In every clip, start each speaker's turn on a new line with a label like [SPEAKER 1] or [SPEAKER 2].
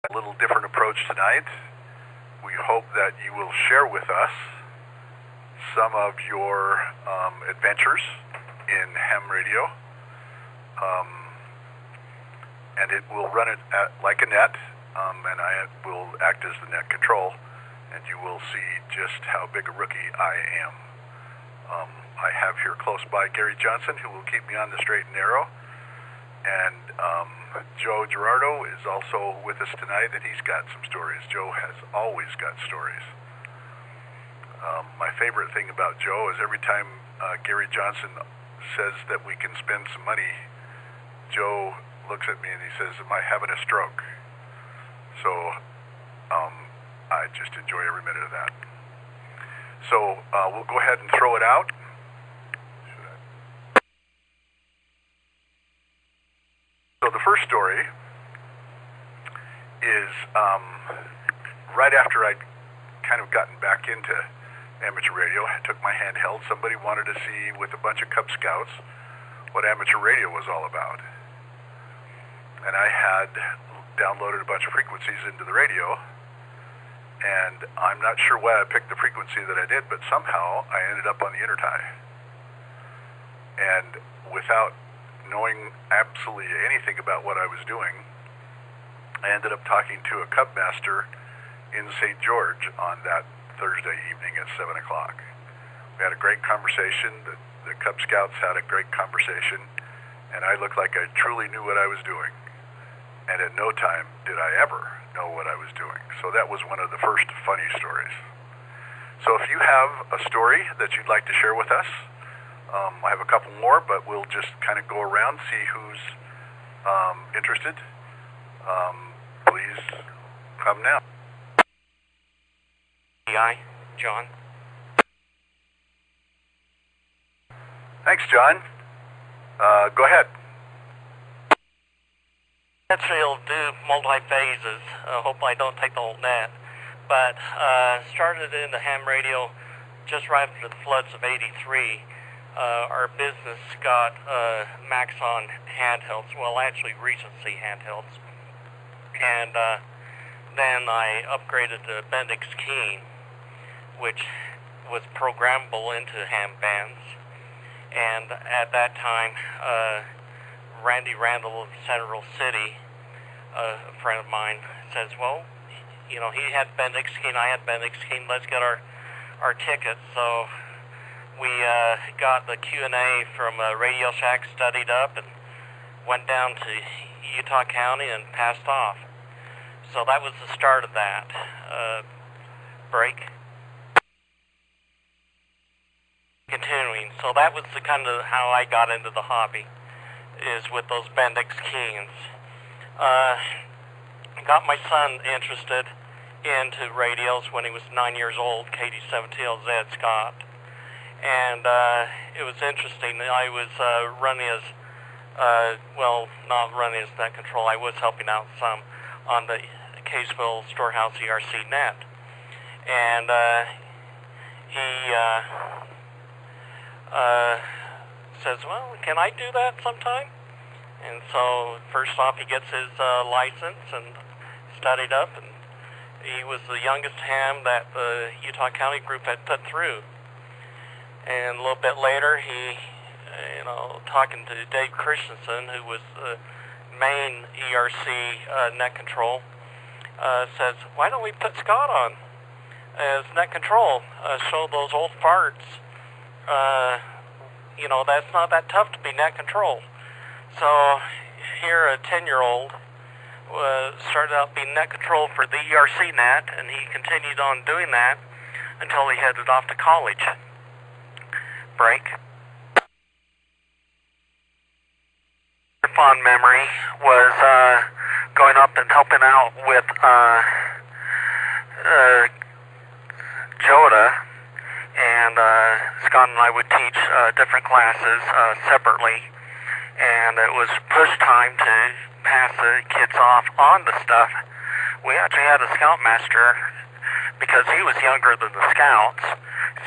[SPEAKER 1] A little different approach tonight. We hope that you will share with us some of your adventures in ham radio. And it will run it like a net, and I will act as the net control, and you will see just how big a rookie I am. I have here close by Gary Johnson, who will keep me on the straight and narrow, and Joe Gerardo is also with us tonight, and he's got some stories. Joe has always got stories. My favorite thing about Joe is every time Gary Johnson says that we can spend some money, Joe looks at me and he says, "Am I having a stroke?" So I just enjoy every minute of that. So we'll go ahead and throw it out. So the first story is right after I'd kind of gotten back into amateur radio. I took my handheld. Somebody wanted to see with a bunch of Cub Scouts what amateur radio was all about. And I had downloaded a bunch of frequencies into the radio, and I'm not sure why I picked the frequency that I did, but somehow I ended up on the intertie. And without knowing absolutely anything about what I was doing, I ended up talking to a Cub Master in St. George on that Thursday evening at 7 o'clock. We had a great conversation. The Cub Scouts had a great conversation, and I looked like I truly knew what I was doing. And at no time did I ever know what I was doing. So that was one of the first funny stories. So if you have a story that you'd like to share with us, I have a couple more, but we'll just kind of go around, see who's interested. Please come now.
[SPEAKER 2] John.
[SPEAKER 1] Thanks, John. Go ahead.
[SPEAKER 2] It'll do multi-phases. Hope I don't take the whole net. But started in the ham radio just right after the floods of '83. Our business got Maxon handhelds, well actually Regency handhelds. And then I upgraded to Bendix Keen, which was programmable into ham bands. And at that time, Randy Randall of Central City, a friend of mine, says, well, you know, he had Bendix Keen, I had Bendix Keen, let's get our tickets. So we got the Q&A from Radio Shack studied up and went down to Utah County and passed off. So that was the start of that. Break. Continuing. So that was the kind of how I got into the hobby, is with those Bendix Keens. Got my son interested into radios when he was 9 years old, KD17LZ Scott. And it was interesting. I was running as, well, not running as net control. I was helping out some on the Caseville Storehouse ERC net. And he says, well, can I do that sometime? And so first off he gets his license and studied up, and he was the youngest ham that the Utah County group had put through. And a little bit later he, talking to Dave Christensen, who was the main ERC net control, says, why don't we put Scott on as net control, show those old farts, that's not that tough to be net control. So here a 10-year-old started out being net control for the ERC net, and he continued on doing that until he headed off to college. Break. Fond memory was going up and helping out with Joda, and Scott and I would teach different classes separately, and it was push time to pass the kids off on the stuff. We actually had a scoutmaster, because he was younger than the scouts,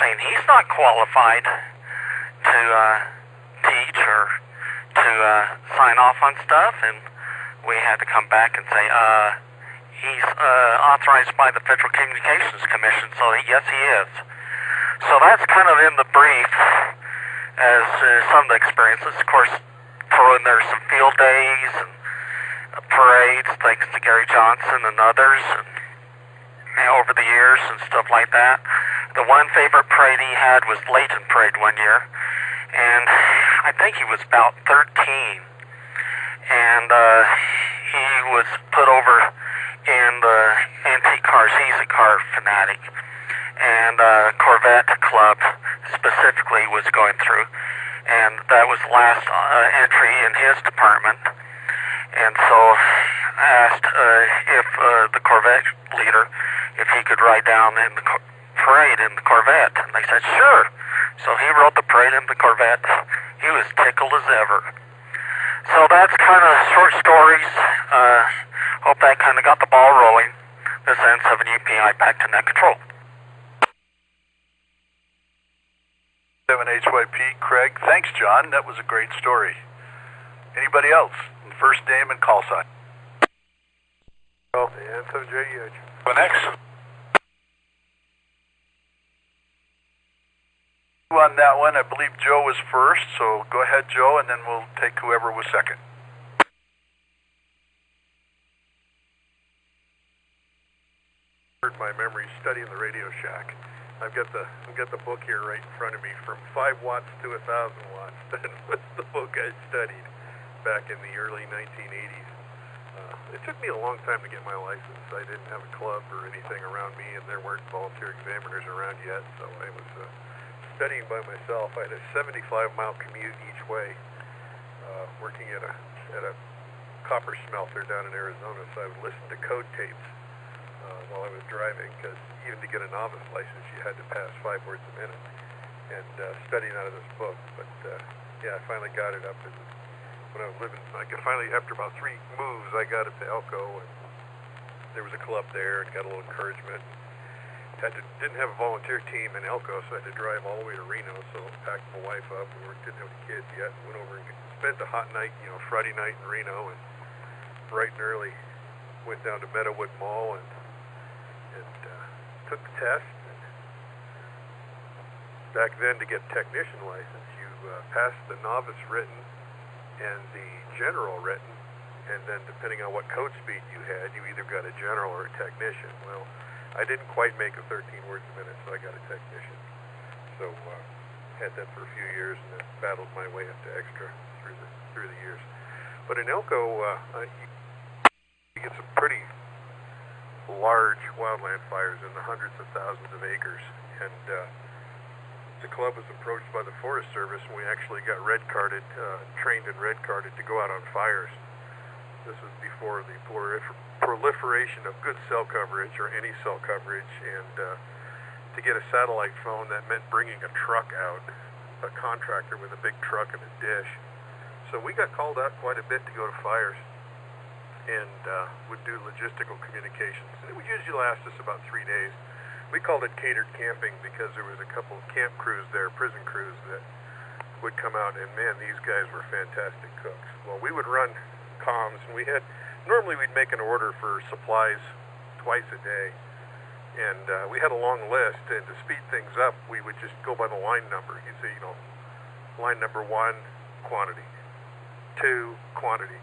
[SPEAKER 2] saying he's not qualified to teach or to sign off on stuff, and we had to come back and say, He's authorized by the Federal Communications Commission, so yes, he is. So that's kind of in the brief as some of the experiences. Of course, throw in there some field days and parades, thanks to Gary Johnson and others, and over the years and stuff like that. The one favorite parade he had was Layton Parade one year, and I think he was about 13, and he was put over in the antique cars. He's a car fanatic, and Corvette Club specifically was going through, and that was the last entry in his department. And so I asked if the Corvette leader, if he could ride down in the parade in the Corvette, and they said sure. So he rode the parade in the Corvette. He was tickled as ever. So that's kind of short stories. Hope that kind of got the ball rolling. This N7 UPI back to net control.
[SPEAKER 1] 7HYP, Craig. Thanks, John. That was a great story. Anybody else? First name and call sign.
[SPEAKER 3] Oh, and 7JEH.
[SPEAKER 1] Go next. On that one, I believe Joe was first, so go ahead, Joe, and then we'll take whoever was second.
[SPEAKER 3] My memory studying the Radio Shack. I've got the book here right in front of me, From 5 Watts to 1,000 Watts. That was the book I studied back in the early 1980s. It took me a long time to get my license. I didn't have a club or anything around me, and there weren't volunteer examiners around yet, so I was studying by myself. I had a 75-mile commute each way, working at a copper smelter down in Arizona, so I would listen to code tapes while I was driving, because even to get a novice license, you had to pass 5 words a minute, and studying out of this book. But yeah, I finally got it up. When I was living, finally, after about 3 moves, I got it to Elko, and there was a club there, and got a little encouragement. Didn't have a volunteer team in Elko, so I had to drive all the way to Reno, so packed my wife up. Didn't have any kids yet. Went over and spent a hot night, Friday night in Reno, and bright and early went down to Meadowood Mall and took the test. And back then, to get a technician license, you passed the novice written and the general written, and then depending on what code speed you had, you either got a general or a technician. Well, I didn't quite make a 13 words a minute, so I got a technician. So had that for a few years, and then battled my way up to extra through the years. But in Elko, you get some pretty large wildland fires in the hundreds of thousands of acres, and the club was approached by the Forest Service, and we actually got red-carded, trained and red-carded to go out on fires. This was before the proliferation of good cell coverage, or any cell coverage, and to get a satellite phone, that meant bringing a truck out, a contractor with a big truck and a dish. So we got called out quite a bit to go to fires, and would do logistical communications. And it would usually last us about 3 days. We called it catered camping because there was a couple of camp crews there, prison crews, that would come out, and man, these guys were fantastic cooks. Well, we would run comms, and normally we'd make an order for supplies twice a day, and we had a long list, and to speed things up, we would just go by the line number. You'd say, line number 1, quantity, 2, quantity.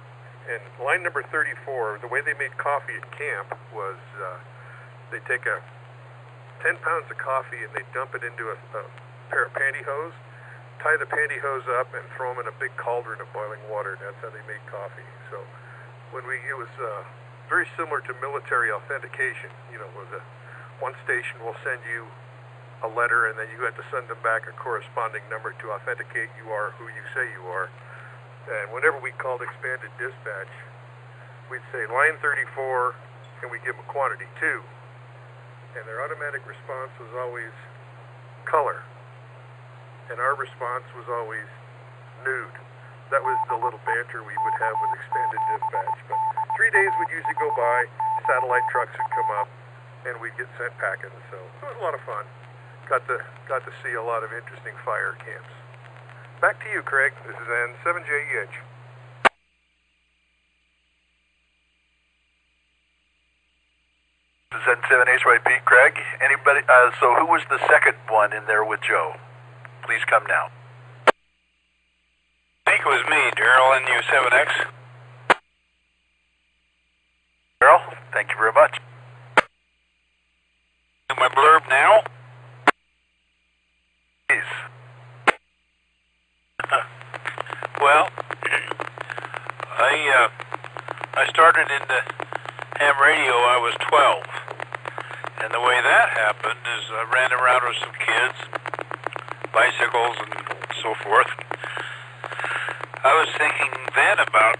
[SPEAKER 3] And line number 34, the way they made coffee at camp was they take 10 pounds of coffee and they dump it into a pair of pantyhose, tie the pantyhose up, and throw them in a big cauldron of boiling water. That's how they made coffee. So it was very similar to military authentication. One station will send you a letter, and then you have to send them back a corresponding number to authenticate you are who you say you are. And whenever we called expanded dispatch, we'd say, line 34, and we give them a quantity, 2. And their automatic response was always color. And our response was always nude. That was the little banter we would have with expanded dispatch. But 3 days would usually go by, satellite trucks would come up, and we'd get sent packing. So it was a lot of fun. Got to see a lot of interesting fire camps. Back to you, Craig. This is N7JEH.
[SPEAKER 1] This is N7HYP, Craig. Anybody? So who was the second one in there with Joe? Please come now.
[SPEAKER 4] I think it was me, Daryl, NU7X.
[SPEAKER 1] Daryl, thank you very much.
[SPEAKER 4] Do my blurb now?
[SPEAKER 1] Please.
[SPEAKER 4] Well, I started into ham radio. I was 12, and the way that happened is I ran around with some kids, bicycles, and so forth. I was thinking then about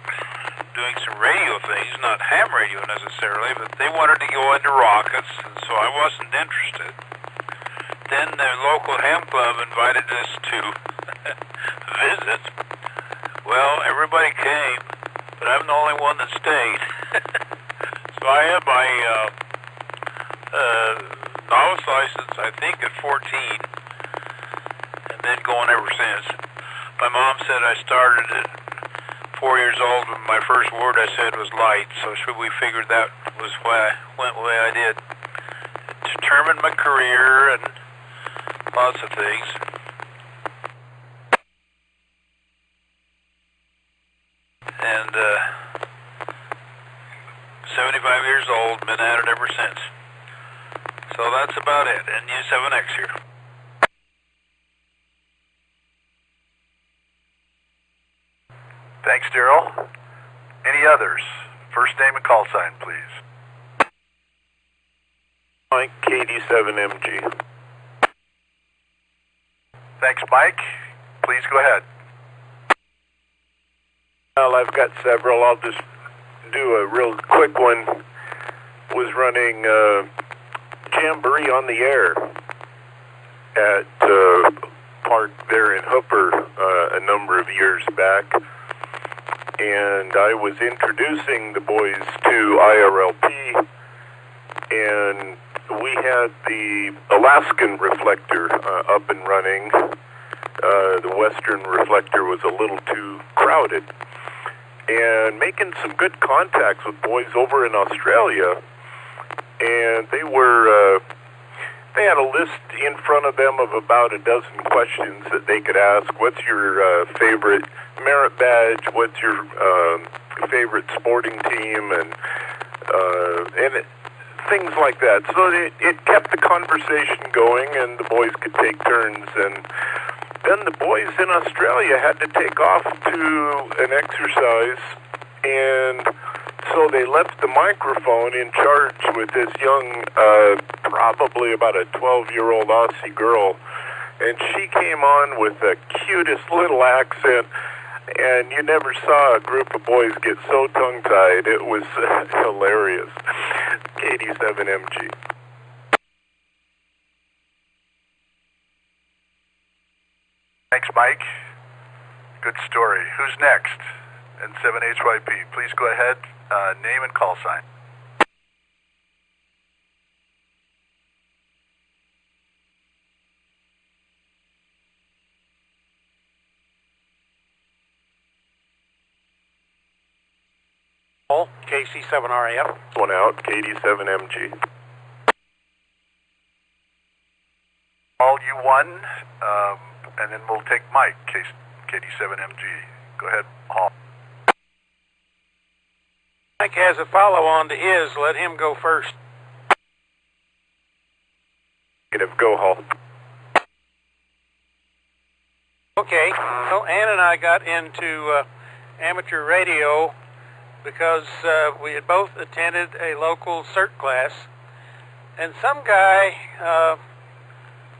[SPEAKER 4] doing some radio things, not ham radio necessarily, but they wanted to go into rockets, and so I wasn't interested. Then the local ham club invited us to visit. Well, everybody came, but I'm the only one that stayed. So I had my novice license, I think, at 14, and then going ever since. My mom said I started at 4 years old, and my first word I said was light, so we figured that was why I went the way I did. It determined my career and lots of things. And 75 years old, been at it ever since. So that's about it. NU7X here.
[SPEAKER 1] Thanks, Daryl. Any others? First name and call sign, please.
[SPEAKER 3] Mike, KD7MG.
[SPEAKER 1] Thanks, Mike. Please go ahead.
[SPEAKER 3] Well, I've got several. I'll just do a real quick one. Was running Jamboree on the Air at park there in Hooper a number of years back. And I was introducing the boys to IRLP, and we had the Alaskan reflector up and running. The Western reflector was a little too crowded. And making some good contacts with boys over in Australia, and they had a list in front of them of about a dozen questions that they could ask. What's your favorite merit badge? What's your favorite sporting team? And things like that. So it kept the conversation going, and the boys could take turns. And then the boys in Australia had to take off to an exercise, and so they left the microphone in charge with this young, probably about a 12-year-old Aussie girl, and she came on with the cutest little accent, and you never saw a group of boys get so tongue-tied. It was hilarious. KD7MG.
[SPEAKER 1] Thanks, Mike. Good story. Who's next? N7HYP. Please go ahead. Name and call sign.
[SPEAKER 3] KC7RAF. One out. KD7MG.
[SPEAKER 1] All you one, and then we'll take Mike, KD7MG. Go ahead, Hall.
[SPEAKER 4] Mike has a follow-on to his. Let him go first.
[SPEAKER 3] Negative. Go, Hall.
[SPEAKER 4] Okay, so Ann and I got into amateur radio because we had both attended a local CERT class, and some guy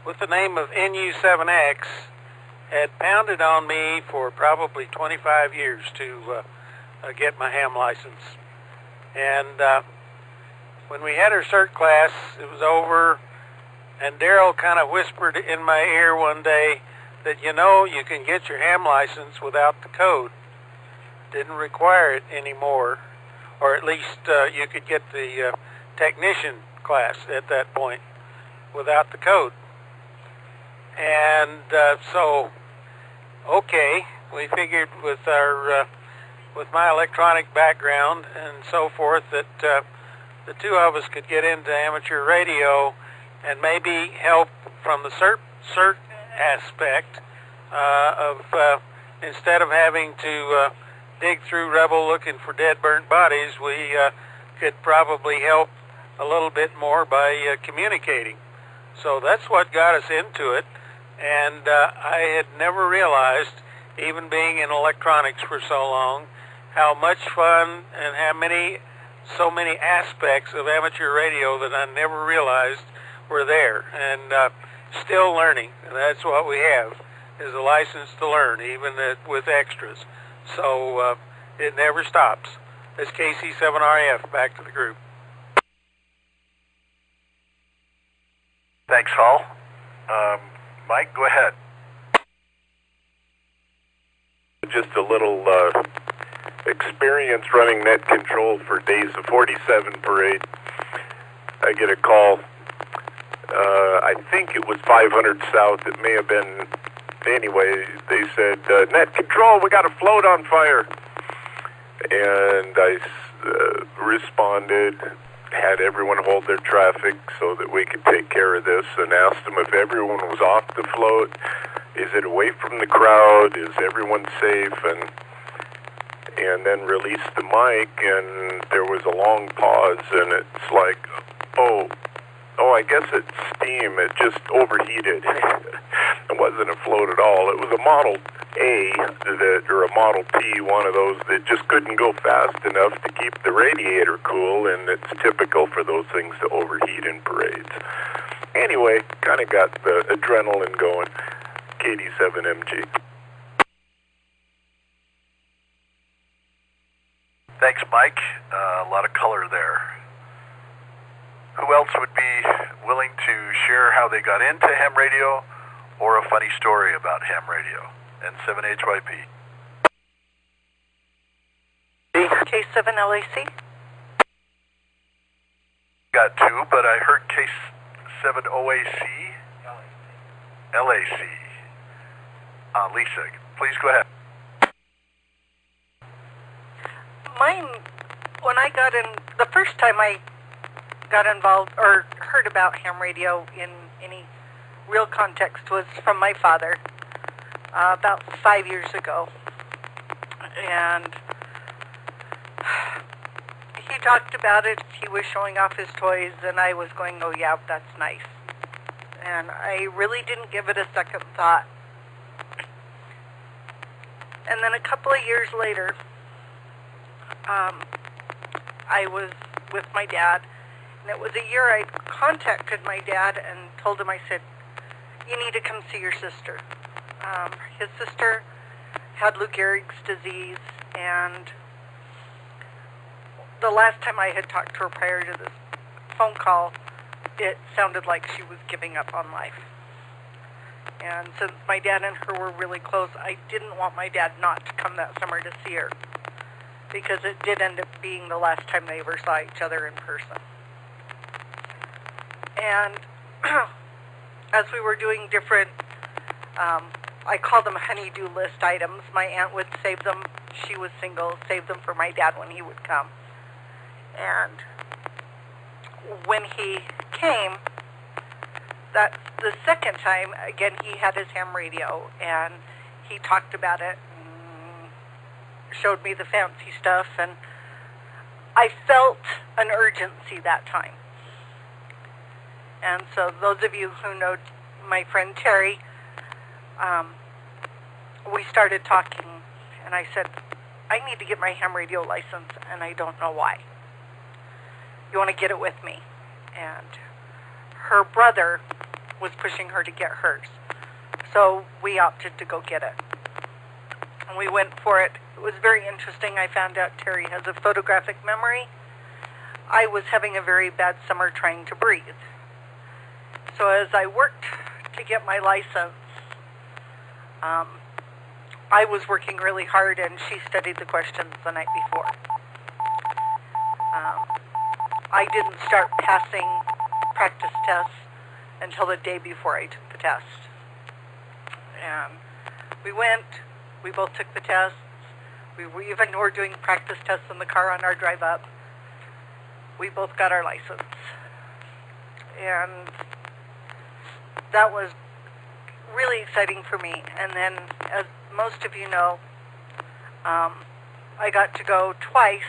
[SPEAKER 4] with the name of NU7X had pounded on me for probably 25 years to get my ham license. And when we had our CERT class, it was over, and Daryl kind of whispered in my ear one day that, you know, you can get your ham license without the code. Didn't require it anymore, or at least you could get the technician class at that point without the code. And so, okay, we figured with our with my electronic background and so forth that the two of us could get into amateur radio and maybe help from the cert aspect of instead of having to dig through rubble looking for dead burnt bodies, we could probably help a little bit more by communicating. So that's what got us into it, and I had never realized, even being in electronics for so long, how much fun and so many aspects of amateur radio that I never realized were there, and still learning. And that's what we have, is a license to learn, even with extras. So it never stops. It's KC7RF, back to the group.
[SPEAKER 1] Thanks, Hall. Mike, go ahead.
[SPEAKER 5] Just a little experience running net control for days of 47 parade. I get a call. I think it was 500 South. It may have been. Anyway, they said, net control, we got a float on fire. And I responded, had everyone hold their traffic so that we could take care of this, and asked them if everyone was off the float. Is it away from the crowd? Is everyone safe? And then released the mic, and there was a long pause, and it's like, oh, I guess it's steam. It just overheated. It wasn't a float at all. It was a Model A or a Model T, one of those that just couldn't go fast enough to keep the radiator cool, and it's typical for those things to overheat in parades. Anyway, kind of got the adrenaline going. KD7MG.
[SPEAKER 1] Thanks, Mike. A lot of color there. Who else would be willing to share how they got into ham radio or a funny story about ham radio? And 7HYP.
[SPEAKER 6] K7LAC?
[SPEAKER 1] Got two, but I heard K7OAC? LAC. Lisa, please go ahead.
[SPEAKER 6] Mine, when I got in, the first time I got involved or heard about ham radio in any real context was from my father about 5 years ago. And he talked about it. He was showing off his toys, and I was going, oh yeah, that's nice. And I really didn't give it a second thought. And then a couple of years later, I was with my dad, and it was a year I contacted my dad and told him, I said, you need to come see your sister. His sister had Lou Gehrig's disease, and the last time I had talked to her prior to this phone call, it sounded like she was giving up on life. And since my dad and her were really close, I didn't want my dad not to come that summer to see her, because it did end up being the last time they ever saw each other in person. And as we were doing different, I call them honey-do list items. My aunt would save them. She was single, save them for my dad when he would come. And when he came, that's the second time, again, he had his ham radio, and he talked about it, and showed me the fancy stuff, and I felt an urgency that time. And so those of you who know my friend Terry, we started talking, and I said, I need to get my ham radio license, and I don't know why. You want to get it with me? And her brother was pushing her to get hers. So we opted to go get it. And we went for it. It was very interesting. I found out Terry has a photographic memory. I was having a very bad summer trying to breathe. So as I worked to get my license, I was working really hard, and she studied the questions the night before. I didn't start passing practice tests until the day before I took the test. And we both took the tests. We even were doing practice tests in the car on our drive up. we both got our license. And that was really exciting for me. And then, as most of you know, I got to go twice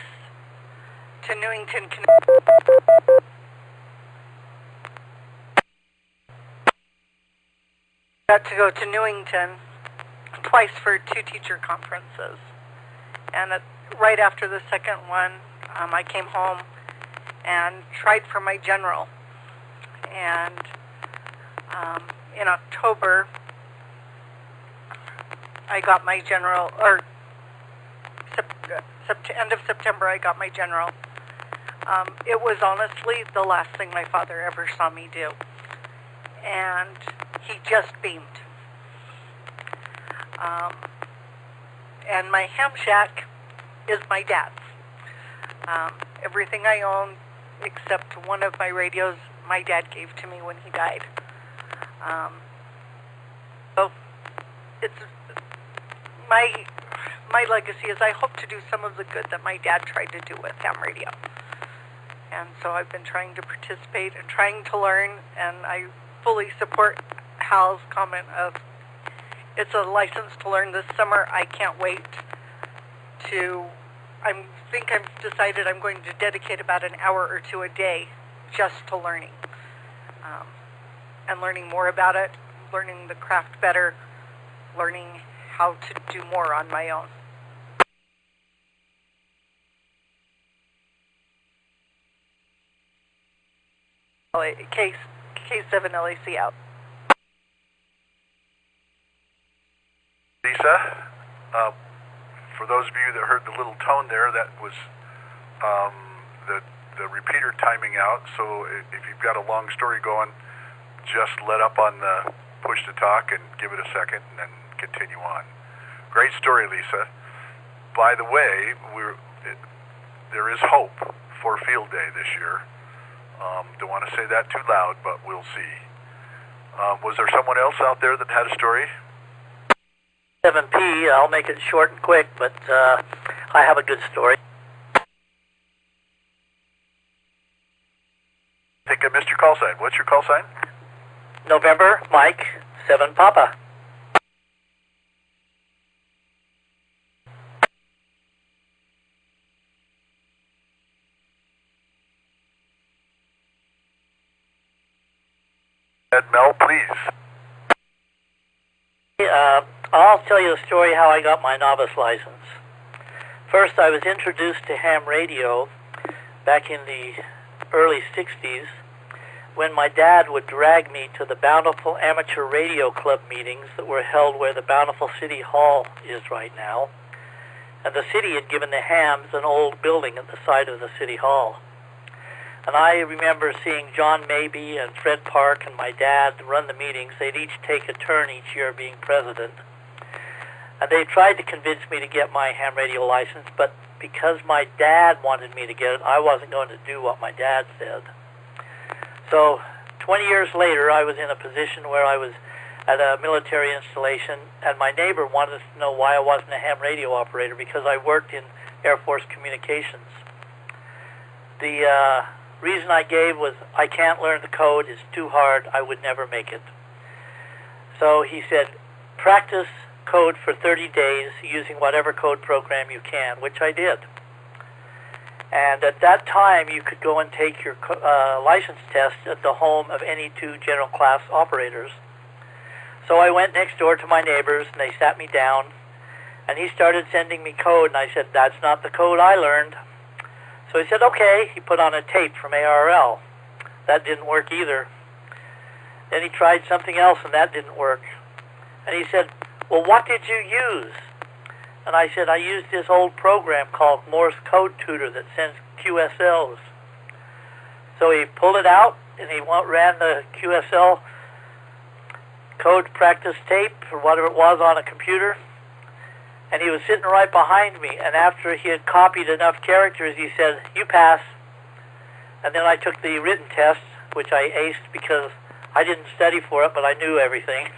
[SPEAKER 6] to Newington, Connecticut. Got to go to Newington twice for 2 teacher conferences. And right after the second one, I came home and tried for my general. And in October, I got my general, or end of September, I got my general. It was honestly the last thing my father ever saw me do. And he just beamed. And my ham shack is my dad's. Everything I own, except one of my radios, my dad gave to me when he died. So it's my legacy is I hope to do some of the good that my dad tried to do with ham radio. And so I've been trying to participate and trying to learn, and I fully support Hal's comment of it's a license to learn this summer. I can't wait to, I've decided I'm going to dedicate about an hour or 2 a day just to learning. And learning more about it, learning the craft better, learning how to do more on my own. K7 LAC out.
[SPEAKER 1] Lisa, for those of you that heard the little tone there, that was the repeater timing out. So if you've got a long story going, just let up on the push to talk and give it a second and then continue on. Great story, Lisa. By the way, there is hope for field day this year. Don't want to say that too loud, but we'll see. Was there someone else out there that had a story?
[SPEAKER 7] 7P, I'll make it short and quick, but I have a good story.
[SPEAKER 1] I think I missed your call sign. What's your call sign?
[SPEAKER 7] November, Mike, 7 Papa.
[SPEAKER 1] Mel, please.
[SPEAKER 7] I'll tell you a story how I got my novice license. First, I was introduced to ham radio back in the early 60s when my dad would drag me to the Bountiful Amateur Radio Club meetings that were held where the Bountiful City Hall is right now. And the city had given the hams an old building at the side of the City Hall. And I remember seeing John Mabee and Fred Park and my dad run the meetings. They'd each take a turn each year being president. And they tried to convince me to get my ham radio license, but because my dad wanted me to get it, I wasn't going to do what my dad said. So 20 years later, I was in a position where I was at a military installation, and my neighbor wanted to know why I wasn't a ham radio operator because I worked in Air Force communications. The reason I gave was I can't learn the code, it's too hard, I would never make it. So he said, practice code for 30 days using whatever code program you can, which I did. And at that time, you could go and take your license test at the home of any 2 general class operators. So I went next door to my neighbors, and they sat me down, and he started sending me code, and I said, that's not the code I learned. So he said, okay. He put on a tape from ARL. That didn't work either. Then he tried something else, and that didn't work. And he said, well, what did you use? And I said, I used this old program called Morse Code Tutor that sends QSLs. So he pulled it out, and he ran the QSL code practice tape, or whatever it was, on a computer. And he was sitting right behind me, and after he had copied enough characters, he said, you pass. And then I took the written test, which I aced because I didn't study for it, but I knew everything.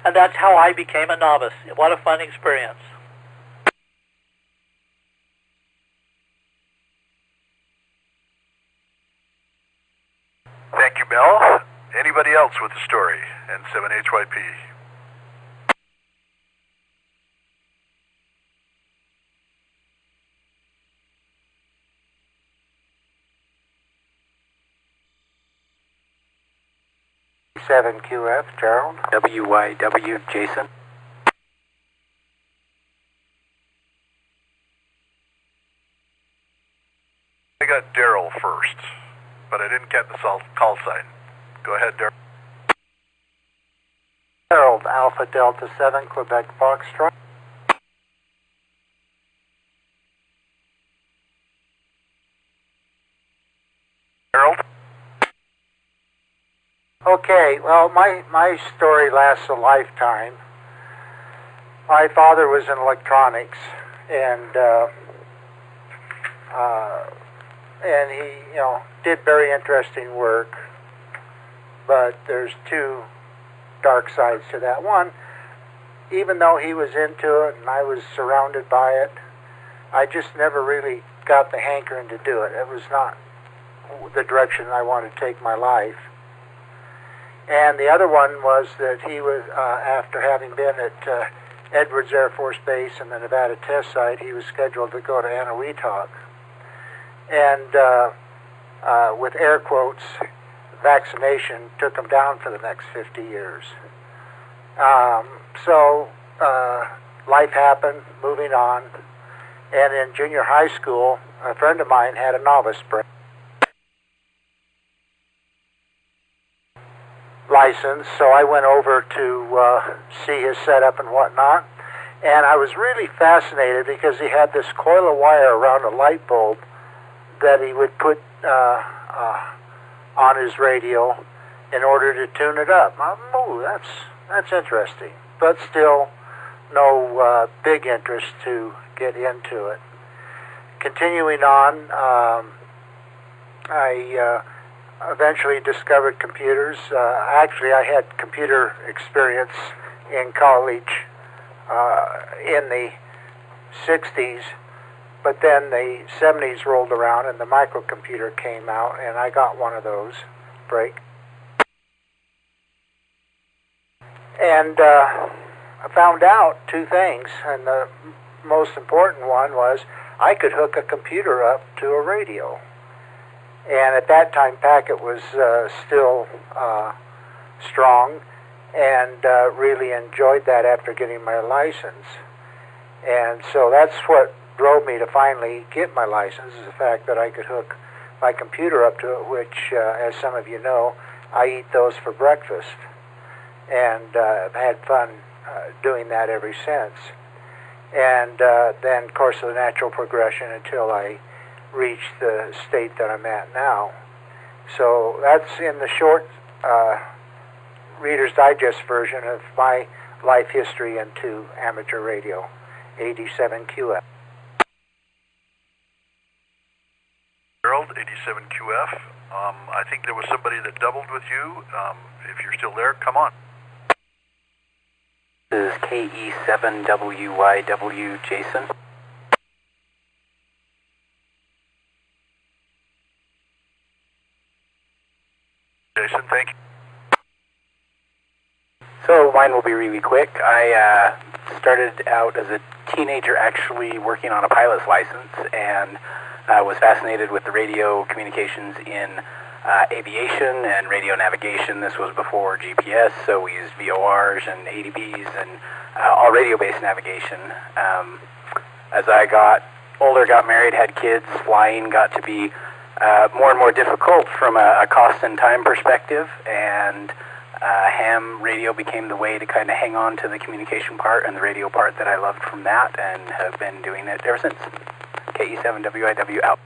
[SPEAKER 7] And that's how I became a novice. What a fun experience.
[SPEAKER 1] Thank you, Mel. Anybody else with a story? N7HYP.
[SPEAKER 8] D7QF, Gerald. WYW, Jason.
[SPEAKER 1] I got Daryl first, but I didn't get the call sign. Go ahead, Daryl.
[SPEAKER 8] Gerald, Alpha Delta 7, Quebec Foxtrot.
[SPEAKER 1] Harold?
[SPEAKER 8] Okay, well, my story lasts a lifetime. My father was in electronics, and he, did very interesting work. But there's two dark sides to that. One, even though he was into it and I was surrounded by it, I just never really got the hankering to do it. It was not the direction I wanted to take my life. And the other one was that he was, after having been at Edwards Air Force Base and the Nevada test site, he was scheduled to go to Eniwetok. And with air quotes, vaccination took him down for the next 50 years. So life happened, moving on. And in junior high school, a friend of mine had a novice brain license, so I went over to see his setup and whatnot. And I was really fascinated because he had this coil of wire around a light bulb that he would put on his radio in order to tune it up. Oh, that's interesting, but still no big interest to get into it. Continuing on, I eventually discovered computers. Actually, I had computer experience in college in the 60s, but then the 70s rolled around and the microcomputer came out, and I got one of those break. And I found out two things, and the most important one was I could hook a computer up to a radio. And at that time, Packet was still strong, and really enjoyed that after getting my license. And so that's what drove me to finally get my license, is the fact that I could hook my computer up to it, which, as some of you know, I eat those for breakfast. And I've had fun doing that ever since. And then, of course, the natural progression until I reached the state that I'm at now. So that's in the short Reader's Digest version of my life history into amateur radio, 87QF.
[SPEAKER 1] Harold, 87QF. I think there was somebody that doubled with you. If you're still there, come on.
[SPEAKER 8] This is KE7WYW, Jason.
[SPEAKER 1] Jason, thank you.
[SPEAKER 8] So mine will be really quick. I started out as a teenager actually working on a pilot's license, and was fascinated with the radio communications in aviation and radio navigation. This was before GPS, so we used VORs and ADBs and all radio-based navigation. As I got older, got married, had kids, flying got to be more and more difficult from a cost and time perspective, and ham radio became the way to kind of hang on to the communication part and the radio part that I loved from that, and have been doing it ever since. KE7WIW out.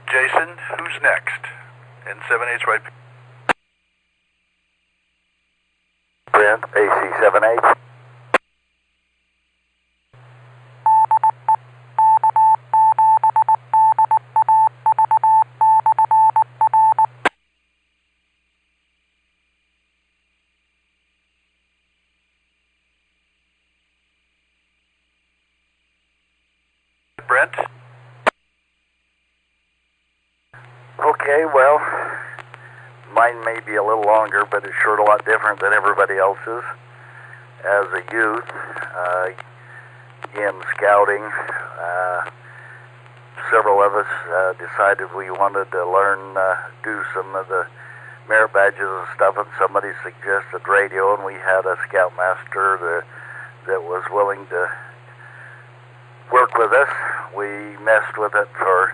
[SPEAKER 1] Jason, who's next? N7HYP.
[SPEAKER 5] Brent, AC78.
[SPEAKER 1] Brent?
[SPEAKER 9] Okay, well, mine may be a little longer, but it's sure a lot different than everybody else's. As a youth, in scouting, several of us decided we wanted to learn, do some of the merit badges and stuff, and somebody suggested radio, and we had a scoutmaster that was willing to work with us. We messed with it for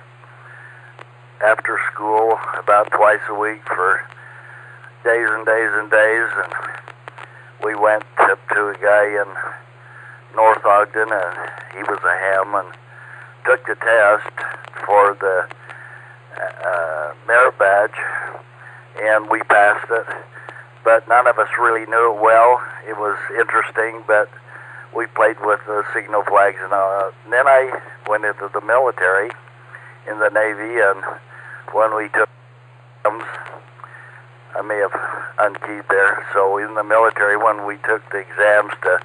[SPEAKER 9] after school about twice a week for days and days and days, and we went up to a guy in North Ogden, and he was a ham, and took the test for the merit badge, and we passed it, but none of us really knew it well. It was interesting, but we played with the signal flags and all. Then I went into the military, in the Navy, and when we took exams, I may have unkeyed there, so in the military, when we took the exams to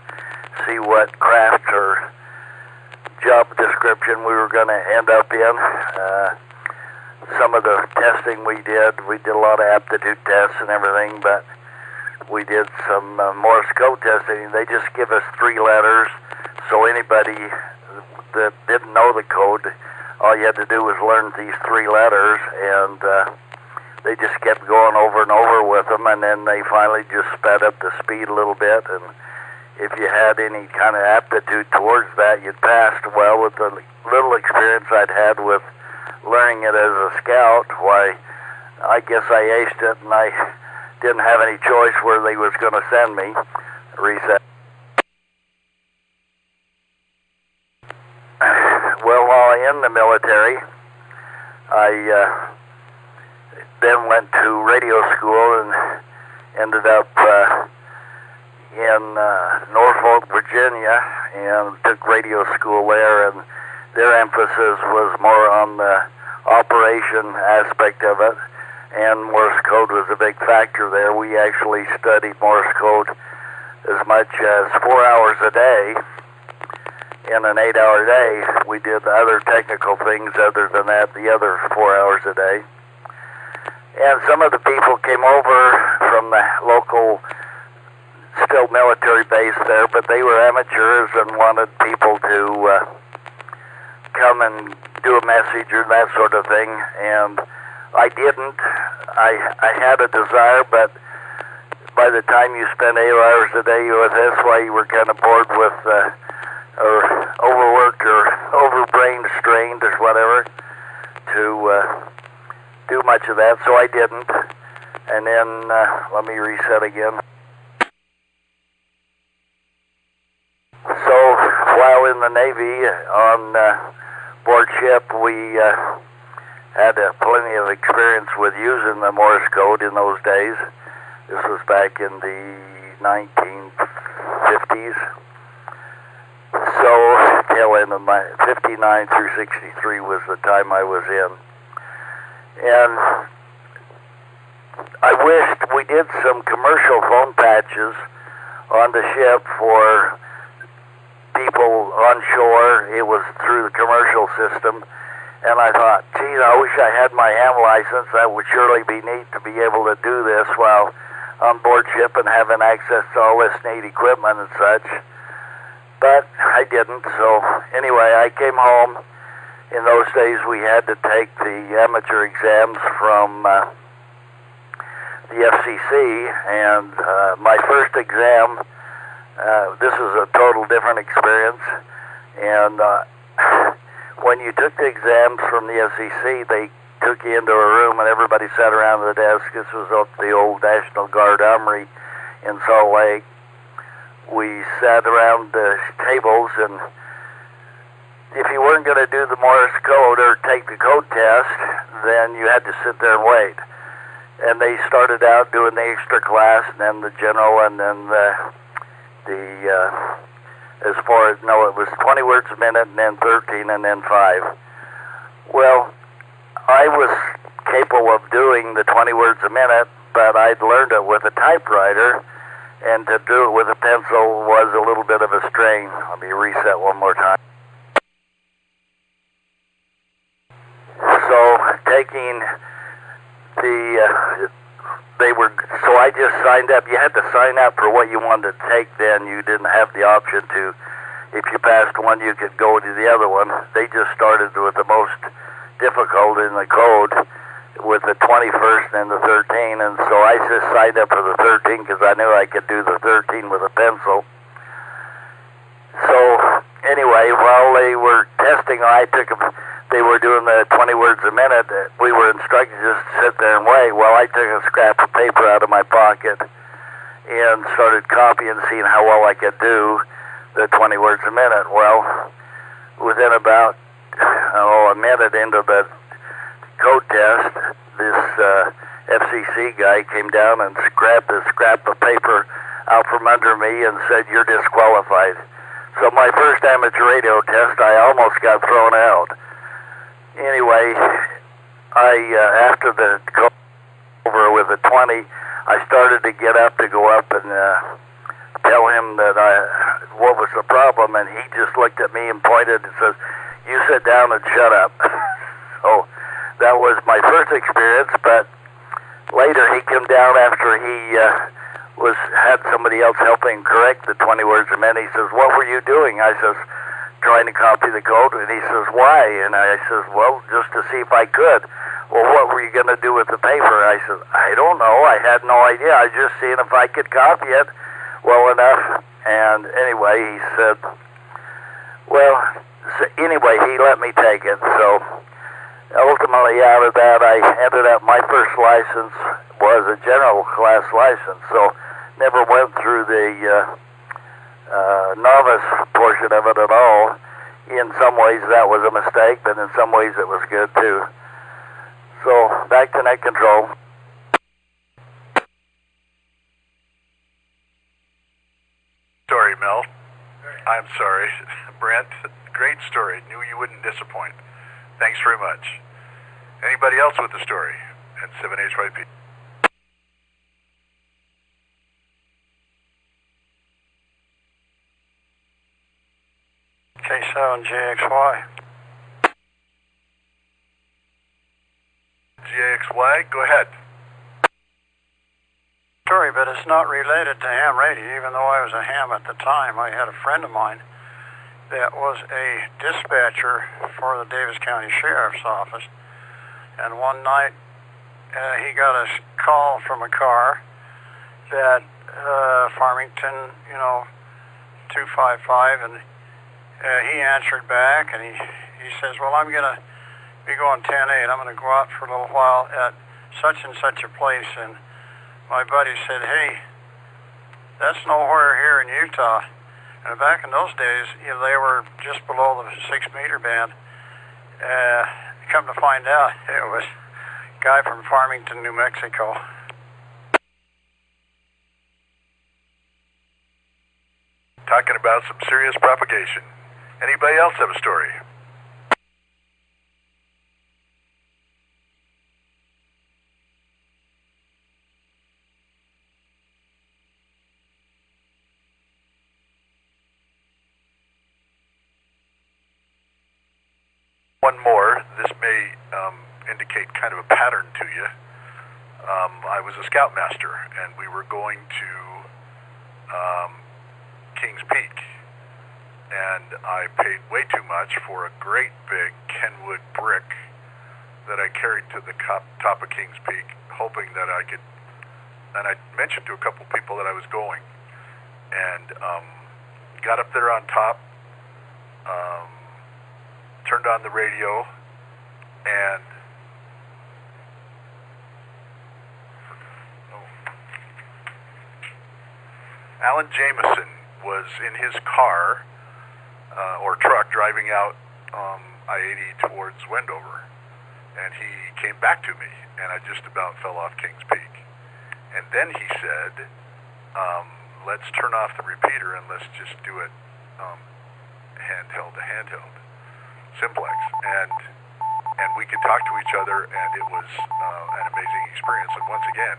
[SPEAKER 9] see what craft or job description we were going to end up in, some of the testing we did a lot of aptitude tests and everything, but we did some Morse code testing. They just give us 3 letters, so anybody that didn't know the code, all you had to do was learn these 3 letters, and they just kept going over and over with them, and then they finally just sped up the speed a little bit, and if you had any kind of aptitude towards that, you'd passed. Well, with the little experience I'd had with learning it as a scout, why, I guess I aced it, and I didn't have any choice where they was going to send me. Reset. Well, while in the military, I then went to radio school and ended up in Norfolk, Virginia, and took radio school there, and their emphasis was more on the operation aspect of it, and Morse code was a big factor there. We actually studied Morse code as much as 4 hours a day. In an 8-hour day, we did other technical things other than that, the other 4 hours a day. And some of the people came over from the local, still military base there, but they were amateurs and wanted people to come and do a message or that sort of thing, and I didn't. I had a desire, but by the time you spend 8 hours a day with this, why you were kind of bored with, or overworked or overbrain strained or whatever, to do much of that, so I didn't. And then, let me reset again. So, while in the Navy, on board ship, we had plenty of experience with using the Morse code in those days. This was back in the 1950s. So, tail end of my 59 through 63 was the time I was in. And I wished we did some commercial phone patches on the ship for people on shore. It was through the commercial system, and I thought, gee, I wish I had my ham license. That would surely be neat to be able to do this while on board ship and having access to all this neat equipment and such. But I didn't, so anyway, I came home. In those days, we had to take the amateur exams from the FCC, and my first exam, this was a total different experience, and when you took the exams from the FCC, they took you into a room and everybody sat around the desk. This was at the old National Guard Armory in Salt Lake. We sat around the tables, and if you weren't going to do the Morse code or take the code test, then you had to sit there and wait. And they started out doing the extra class, and then the general, and then as far as, no, it was 20 words a minute, and then 13, and then 5. Well, I was capable of doing the 20 words a minute, but I'd learned it with a typewriter, and to do it with a pencil was a little bit of a strain. Let me reset one more time. So, taking they were, so I just signed up. You had to sign up for what you wanted to take then. You didn't have the option to, if you passed one, you could go to the other one. They just started with the most difficult in the code with the 21st and the 13, and so I just signed up for the 13 because I knew I could do the 13 with a pencil. So anyway, while they were testing, they were doing the 20 words a minute. We were instructed just to sit there and wait. Well, I took a scrap of paper out of my pocket and started copying, seeing how well I could do the 20 words a minute. Well, within about a minute into the code test, this FCC guy came down and grabbed a scrap of paper out from under me and said, "You're disqualified." So my first amateur radio test, I almost got thrown out. Anyway, after the code over with the 20, I started to get up to go up and tell him that what was the problem, and he just looked at me and pointed and says, "You sit down and shut up." So that was my first experience, but later he came down after he had somebody else helping correct the 20 words a minute. He says, "What were you doing?" I says, "Trying to copy the code." And he says, "Why?" And I says, "Well, just to see if I could." "Well, what were you going to do with the paper?" I said, "I don't know. I had no idea. I was just seeing if I could copy it well enough." And anyway, he said, he let me take it. So ultimately, out of that, I ended up, my first license was a general class license. So never went through the novice portion of it at all. In some ways, that was a mistake, but in some ways, it was good too. So back to net control.
[SPEAKER 1] Sorry, Mel. I'm sorry. Brent, great story. Knew you wouldn't disappoint. Thanks very much. Anybody else with the story at 7HYP?
[SPEAKER 8] K7JXY.
[SPEAKER 1] GXY, go ahead.
[SPEAKER 8] Story, but it's not related to ham radio, even though I was a ham at the time. I had a friend of mine that was a dispatcher for the Davis County Sheriff's Office, and one night he got a call from a car that Farmington, 255, and he answered back, and he says, "Well, I'm going to be going 10-8. I'm going to go out for a little while at such and such a place." And my buddy said, "Hey, that's nowhere here in Utah." And back in those days, they were just below the 6-meter band. Come to find out, it was a guy from Farmington, New Mexico.
[SPEAKER 1] Talking about some serious propagation. Anybody else have a story? One more. This may indicate kind of a pattern to you. I was a scoutmaster, and we were going to Kings Peak, and I paid way too much for a great big Kenwood brick that I carried to the top of Kings Peak, hoping that I could, and I mentioned to a couple people that I was going, and got up there on top, turned on the radio, and Alan Jameson was in his car or truck driving out I-80 towards Wendover, and he came back to me, and I just about fell off Kings Peak. And then he said, "Let's turn off the repeater and let's just do it handheld to handheld, simplex." And we could talk to each other, and it was an amazing experience. And once again,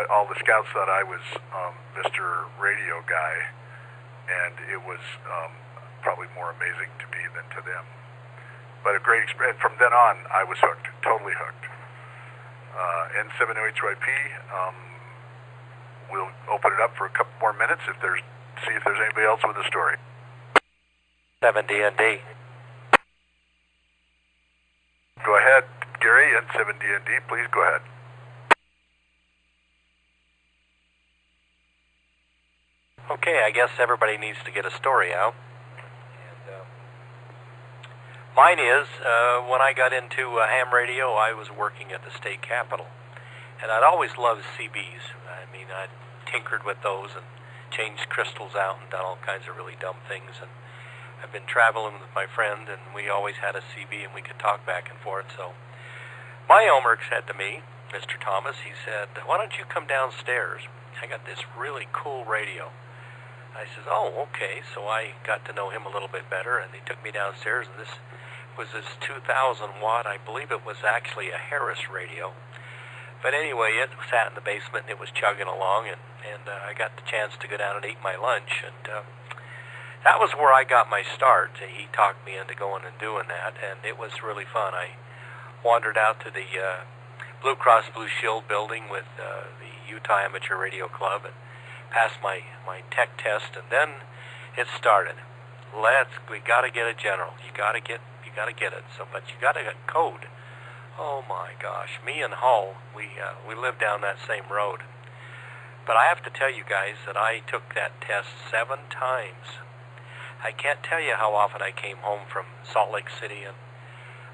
[SPEAKER 1] all the scouts thought I was Mr. Radio guy, and it was probably more amazing to me than to them. But a great experience. From then on, I was hooked, totally hooked. N70HYP. We'll open it up for a couple more minutes see if there's anybody else with a story.
[SPEAKER 10] 7DND.
[SPEAKER 1] Go ahead, Gary, N7DND, please go ahead.
[SPEAKER 10] Okay, I guess everybody needs to get a story out. And, mine is, when I got into ham radio, I was working at the state capitol. And I'd always loved CBs. I mean, I'd tinkered with those and changed crystals out and done all kinds of really dumb things. And I've been traveling with my friend, and we always had a CB, and we could talk back and forth. So my Omer said to me, Mr. Thomas, he said, why don't you come downstairs? I got this really cool radio. I says, oh, okay. So I got to know him a little bit better, and he took me downstairs, and this was this 2,000 watt, I believe it was actually a Harris radio. But anyway, it sat in the basement, and it was chugging along, and I got the chance to go down and eat my lunch, and that was where I got my start. He talked me into going and doing that, and it was really fun. I wandered out to the Blue Cross Blue Shield building with the Utah Amateur Radio Club and passed my tech test, and then it started. We got to get a general. You got to get it. So, but you got to get code. Oh my gosh, me and Hull, we lived down that same road. But I have to tell you guys that I took that test 7 times. I can't tell you how often I came home from Salt Lake City and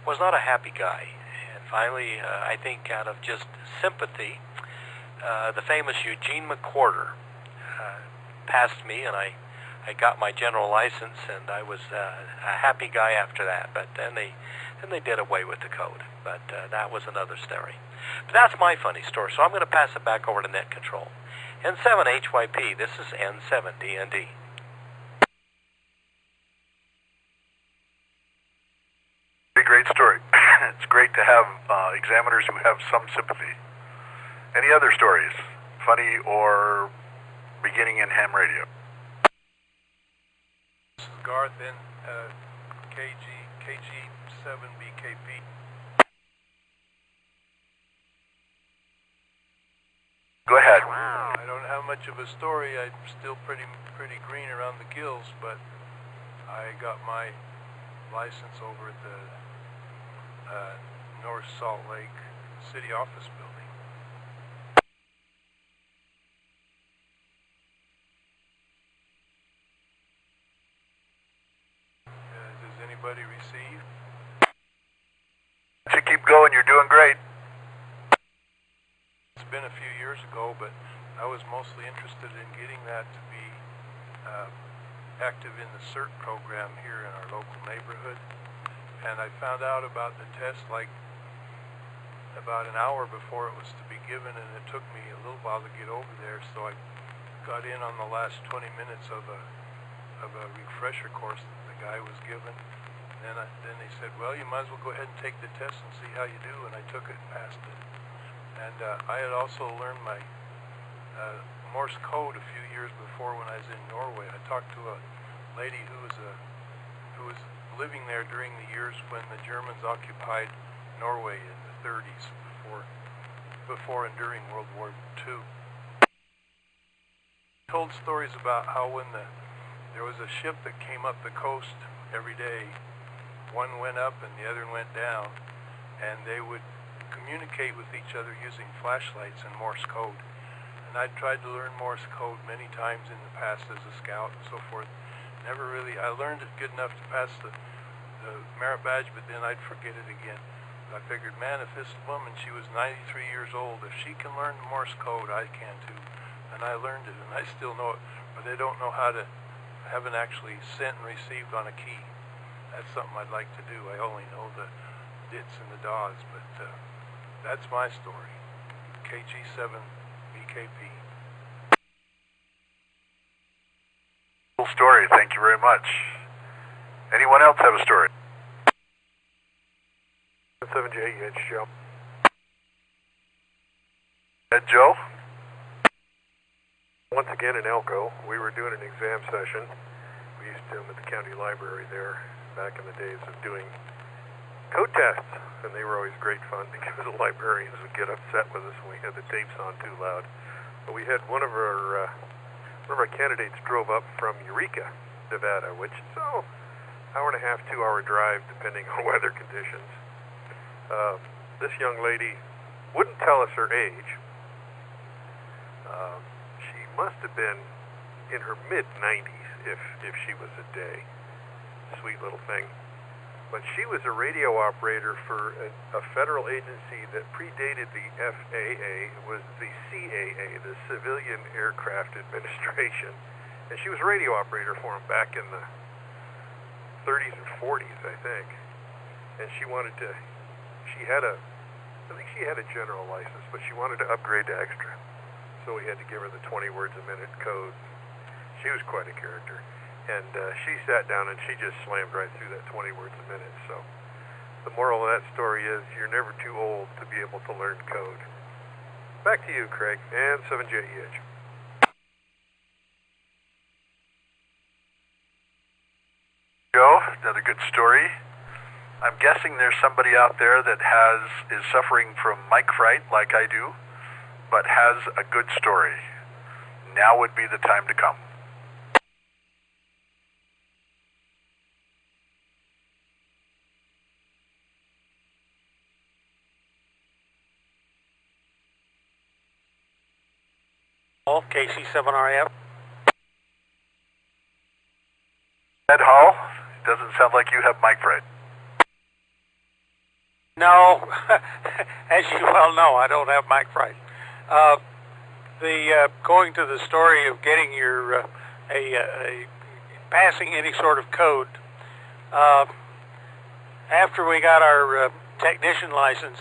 [SPEAKER 10] was not a happy guy. And finally, I think out of just sympathy, the famous Eugene McWhorter passed me, and I got my general license, and I was a happy guy after that. But then they did away with the code. But that was another story. But that's my funny story, so I'm going to pass it back over to Net Control. N7HYP, this is N7DND.
[SPEAKER 1] Great story. It's great to have examiners who have some sympathy. Any other stories, funny or beginning in ham radio?
[SPEAKER 3] This is Garth in KG7BKP.
[SPEAKER 1] Go ahead.
[SPEAKER 3] I don't have much of a story. I'm still pretty green around the gills, but I got my license over at the North Salt Lake City office building. Does anybody receive?
[SPEAKER 1] You keep going, you're doing great.
[SPEAKER 3] It's been a few years ago, but I was mostly interested in getting that to be active in the CERT program here in our local neighborhood. And I found out about the test like about an hour before it was to be given, and it took me a little while to get over there, so I got in on the last 20 minutes of a refresher course that the guy was given. And then they said, well, you might as well go ahead and take the test and see how you do, and I took it and passed it. And I had also learned my Morse code a few years before when I was in Norway. I talked to a lady who was living there during the years when the Germans occupied Norway in the 30s, before and during World War II. Told stories about how when there was a ship that came up the coast every day, one went up and the other went down, and they would communicate with each other using flashlights and Morse code. And I'd tried to learn Morse code many times in the past as a scout and so forth. Never really, I learned it good enough to pass the merit badge, but then I'd forget it again. But I figured, man, if this woman, she was 93 years old, if she can learn the Morse code, I can too. And I learned it, and I still know it, but they don't know how to, haven't actually sent and received on a key. That's something I'd like to do. I only know the dits and the dots, but that's my story. KG7BKP.
[SPEAKER 1] Cool story, thank you very much. Anyone else have a story?
[SPEAKER 3] 7J, it's Joe.
[SPEAKER 1] Joe?
[SPEAKER 3] Once again in Elko, we were doing an exam session. We used to at the county library there back in the days of doing code tests. and they were always great fun because the librarians would get upset with us when we had the tapes on too loud. But we had one of our candidates drove up from Eureka, Nevada, which is hour and a half, 2-hour drive, depending on weather conditions. This young lady wouldn't tell us her age. She must have been in her mid-90s if she was a day. Sweet little thing. But she was a radio operator for a federal agency that predated the FAA. It was the CAA, the Civilian Aircraft Administration. And she was a radio operator for them back in the 30s and 40s, I think. And she wanted to, I think she had a general license, but she wanted to upgrade to extra. So we had to give her the 20 words a minute code. She was quite a character. And she sat down and she just slammed right through that 20 words a minute. So the moral of that story is you're never too old to be able to learn code. Back to you, Craig, and 7JEH.
[SPEAKER 1] Joe, another good story. I'm guessing there's somebody out there that is suffering from mic fright like I do, but has a good story. Now would be the time to come.
[SPEAKER 4] KC7RF.
[SPEAKER 1] Ed Hall, doesn't sound like you have mic fright.
[SPEAKER 4] No, as you well know, I don't have mic fright. Going to the story of getting your passing any sort of code. After we got our technician license,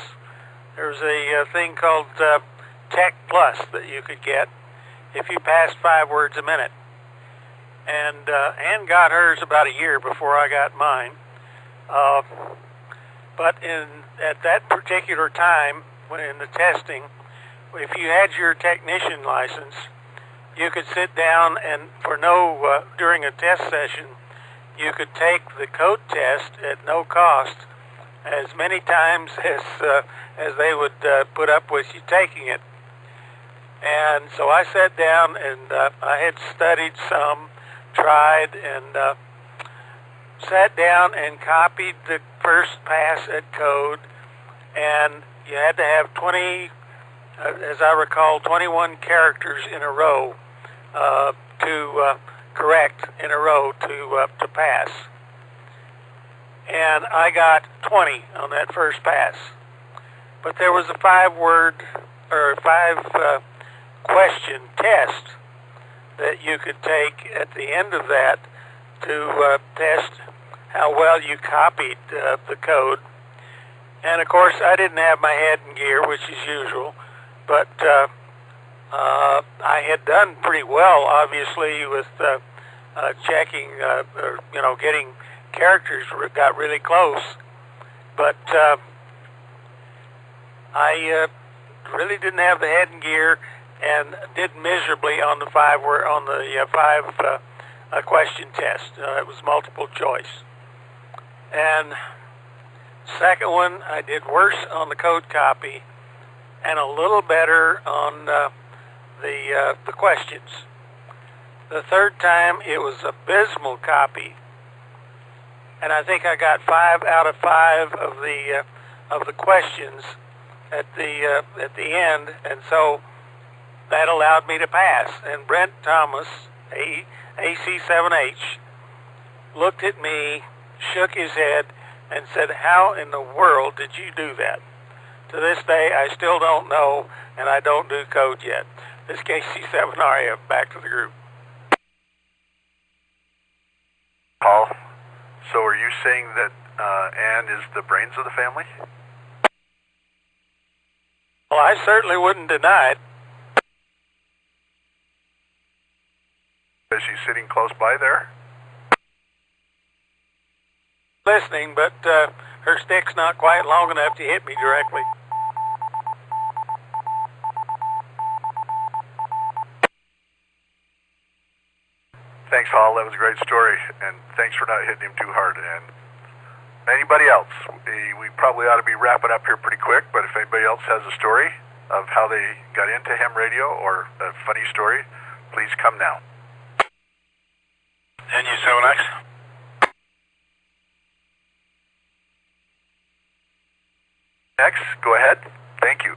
[SPEAKER 4] there was a thing called Tech Plus that you could get if you passed 5 words a minute. And Ann got hers about a year before I got mine. But at that particular time, when in the testing, if you had your technician license, you could sit down and during a test session, you could take the code test at no cost as many times as they would put up with you taking it. And so I sat down and I had studied some, tried, and sat down and copied the first pass at code, and you had to have 20, as I recall, 21 characters in a row to correct in a row to pass. And I got 20 on that first pass. But there was a 5-word or 5 question test that you could take at the end of that to test how well you copied the code. And of course, I didn't have my head in gear, which is usual, but I had done pretty well, obviously, with checking, getting characters got really close. But I really didn't have the head in gear and did miserably on the 5 question test. It was multiple choice. And second one, I did worse on the code copy and a little better on the questions. The third time, it was abysmal copy, and I think I got 5 out of 5 of the questions at the end, and so that allowed me to pass. And Brent Thomas, AC7H, looked at me, shook his head, and said, "How in the world did you do that?" To this day, I still don't know, and I don't do code yet. This is KC7RF, back to the group.
[SPEAKER 1] Paul, so are you saying that Ann is the brains of the family?
[SPEAKER 4] Well, I certainly wouldn't deny it.
[SPEAKER 1] Is she sitting close by there?
[SPEAKER 4] Listening, but her stick's not quite long enough to hit me directly.
[SPEAKER 1] Thanks, Hall. That was a great story, and thanks for not hitting him too hard. And Anybody else? We probably ought to be wrapping up here pretty quick, but if anybody else has a story of how they got into ham radio or a funny story, please come now.
[SPEAKER 11] NU7X.
[SPEAKER 1] Next, go ahead. Thank you.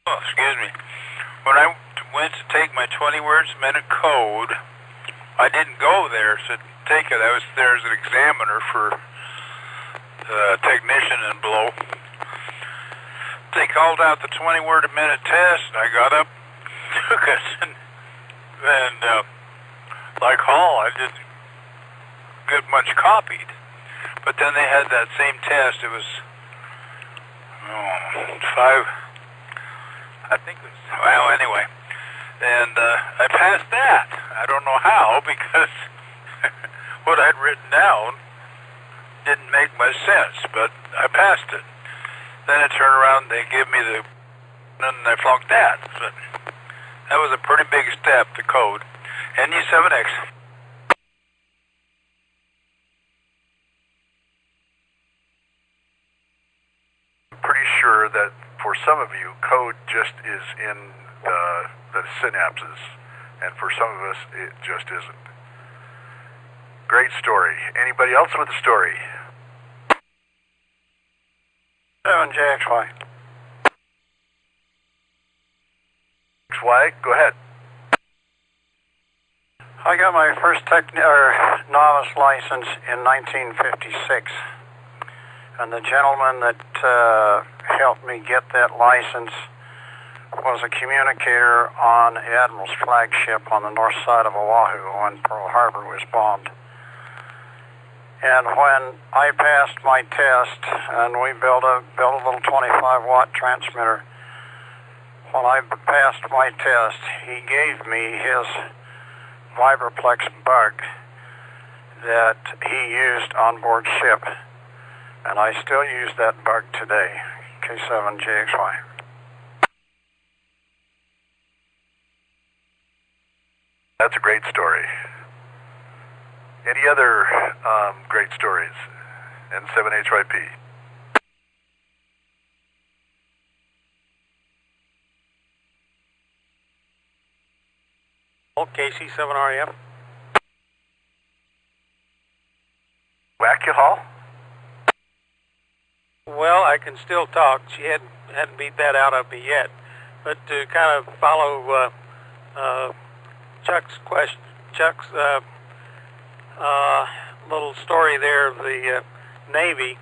[SPEAKER 11] Oh, excuse me. When I went to take my 20 words a minute code, I didn't go there to take it. I was there as an examiner for the technician in Blow. They called out the 20 word a minute test, and I got up, took it, and like Hall, I didn't get much copied. But then they had that same test. It was 5, I think it was, well, anyway. And I passed that. I don't know how, because what I'd written down didn't make much sense, but I passed it. Then I turned around, they give me the, and I flunked that. But that was a pretty big step, the code. NU7X.
[SPEAKER 1] Pretty sure that for some of you, code just is in the synapses, and for some of us, it just isn't. Great story. Anybody else with a story?
[SPEAKER 8] 7JXY.
[SPEAKER 1] XY, go ahead.
[SPEAKER 8] I got my first novice license in 1956, and the gentleman that helped me get that license was a communicator on Admiral's flagship on the north side of Oahu when Pearl Harbor was bombed. And when I passed my test, and we built a little 25-watt transmitter, when I passed my test, he gave me his Vibraplex bug that he used on board ship, and I still use that bug today, K7JXY.
[SPEAKER 1] That's a great story. Any other great stories? N7HYP.
[SPEAKER 4] KC7RF.
[SPEAKER 1] Wackahall?
[SPEAKER 4] Well, I can still talk. She hadn't beat that out of me yet. But to kind of follow Chuck's question, Chuck's little story there of the Navy.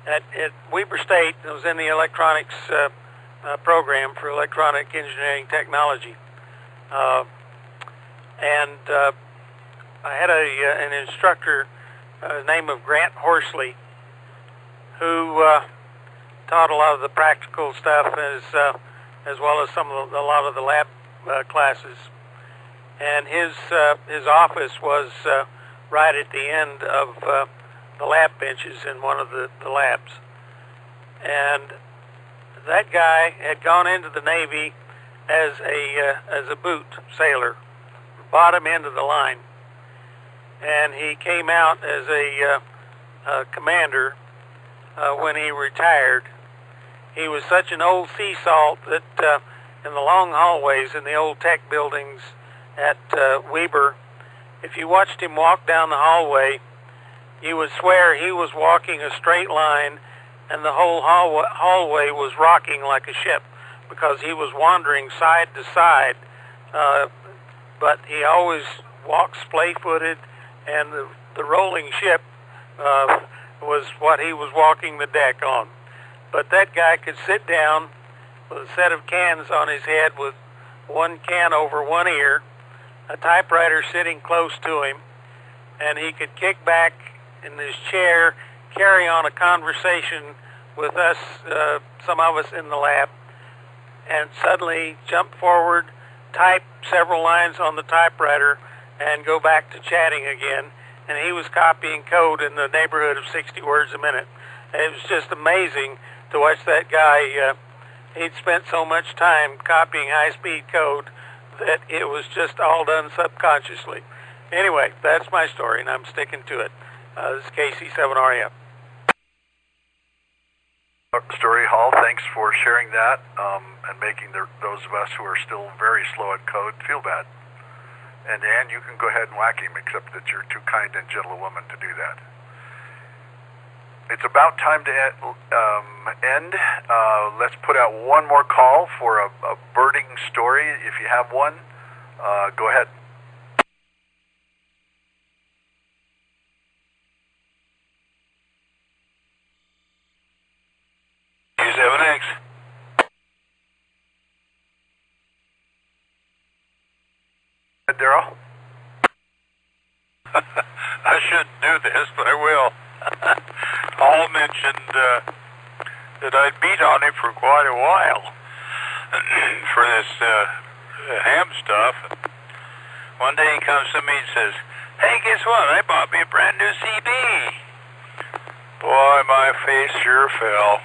[SPEAKER 4] At Weber State, it was in the electronics program for electronic engineering technology, and I had an instructor, name of Grant Horsley, who taught a lot of the practical stuff as well as a lot of the lab classes. And his office was right at the end of the lab benches in one of the labs. And that guy had gone into the Navy as a boot sailor, bottom end of the line. And he came out as a commander when he retired. He was such an old sea salt that in the long hallways in the old tech buildings at Weber, if you watched him walk down the hallway, you would swear he was walking a straight line and the whole hallway was rocking like a ship because he was wandering side to side, but he always walked splay-footed, and the rolling ship was what he was walking the deck on. But that guy could sit down with a set of cans on his head with one can over one ear, a typewriter sitting close to him, and he could kick back in his chair, carry on a conversation with us, some of us in the lab, and suddenly jump forward, type several lines on the typewriter, and go back to chatting again. And he was copying code in the neighborhood of 60 words a minute. And it was just amazing to watch that guy. He'd spent so much time copying high-speed code that it was just all done subconsciously. Anyway, that's my story, and I'm sticking to it. This is KC7RF.
[SPEAKER 1] Story Hall, thanks for sharing that and making those of us who are still very slow at code feel bad. And Ann, you can go ahead and whack him, except that you're too kind and gentle a woman to do that. It's about time to end. Let's put out one more call for a birding story. If you have one, go ahead.
[SPEAKER 11] Q7X.
[SPEAKER 1] Daryl?
[SPEAKER 11] I shouldn't do this, but I will. Paul mentioned that I'd beat on him for quite a while for this ham stuff. One day he comes to me and says, "Hey, guess what? I bought me a brand new CD." Boy, my face sure fell.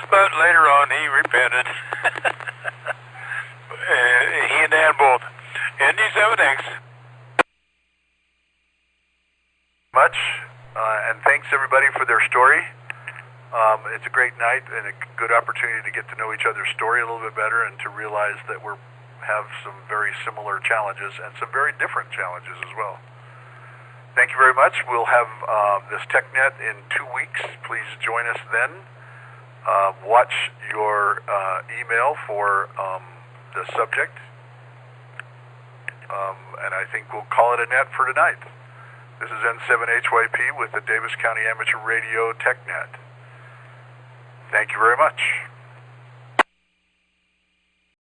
[SPEAKER 11] But later on, he repented. He and Dan both. ND7X.
[SPEAKER 1] Much, and thanks everybody for their story. It's a great night and a good opportunity to get to know each other's story a little bit better and to realize that we have some very similar challenges and some very different challenges as well. Thank you very much. We'll have this TechNet in 2 weeks. Please join us then. Watch your email for the subject. And I think we'll call it a net for tonight. This is N7HYP with the Davis County Amateur Radio TechNet. Thank you very much.